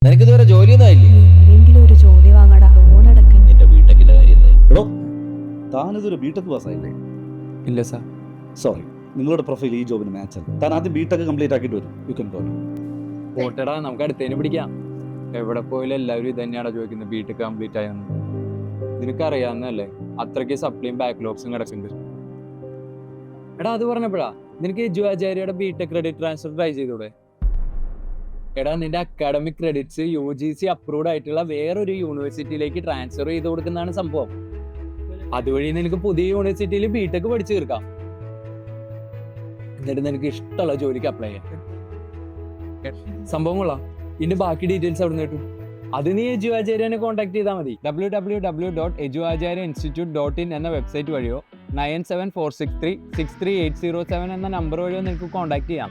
നിനക്ക് ഇതുവരെ ജോലിയൊന്നും ആയില്ലേ? ഏതെങ്കിലും ഒരു ജോലി വാങ്ങടാ, ലോൺ അടക്കാൻ. നിന്റെ ബിടെക്കിന്റെ കാര്യം എന്തായി? എടോ, താനിതൊരു ബിടെക് പാസ്സായില്ലേ? ഇല്ല സാർ. സോറി, നിങ്ങളുടെ പ്രൊഫൈൽ ഈ ജോബിന് മാച്ച് അല്ല. താൻ ആദ്യം ബിടെക് കംപ്ലീറ്റ് ആക്കിയിട്ട് വരും. You can go. പോട്ടെടാ, നമുക്ക് അടുത്തേന് പിടിക്കാം. എവിടെ പോയാലും എല്ലാവരും ഇത് തന്നെയാണ് ചോദിക്കുന്നത്, ബിടെക് കംപ്ലീറ്റ് ആയെന്ന്. നിനക്കറിയാവുന്നല്ലേ, അത്രയ്ക്ക് സപ്ലിയും ബാക്ക്ലോഗ്സും കിടക്കുന്നുണ്ട്. എടാ, അത് പറഞ്ഞപ്പോഴാ നിനക്ക് എജുആചാര്യയുടെ ബിടെക് ക്രെഡിറ്റ് ട്രാൻസ്ഫർ ട്രൈ ചെയ്തൂടെ? എടാ, നിന്റെ അക്കാഡമിക് ക്രെഡിറ്റ്സ് UGC അപ്രൂവ്ഡ് ആയിട്ടുള്ള വേറൊരു യൂണിവേഴ്സിറ്റിയിലേക്ക് ട്രാൻസ്ഫർ ചെയ്ത് കൊടുക്കുന്നതാണ് സംഭവം. അതുവഴി നിനക്ക് പുതിയ യൂണിവേഴ്സിറ്റിയിൽ ബിടെക് പഠിച്ചു തീർക്കാം. എന്നിട്ട് നിനക്ക് ഇഷ്ടമുള്ള ജോലിക്ക് അപ്ലൈ ചെയ്യാം. സംഭവം കൊള്ളാം. ഇതിന്റെ ബാക്കി ഡീറ്റെയിൽസ് അവിടെ നിന്ന് കിട്ടും. അത് നീ എജുആചാര്യനെ കോൺടാക്ട് ചെയ്താൽ മതി. www.eduacharyainstitute.in എന്ന വെബ്സൈറ്റ് വഴിയോ 9746363807 എന്ന നമ്പർ വഴിയോ നിനക്ക് കോൺടാക്ട് ചെയ്യാം.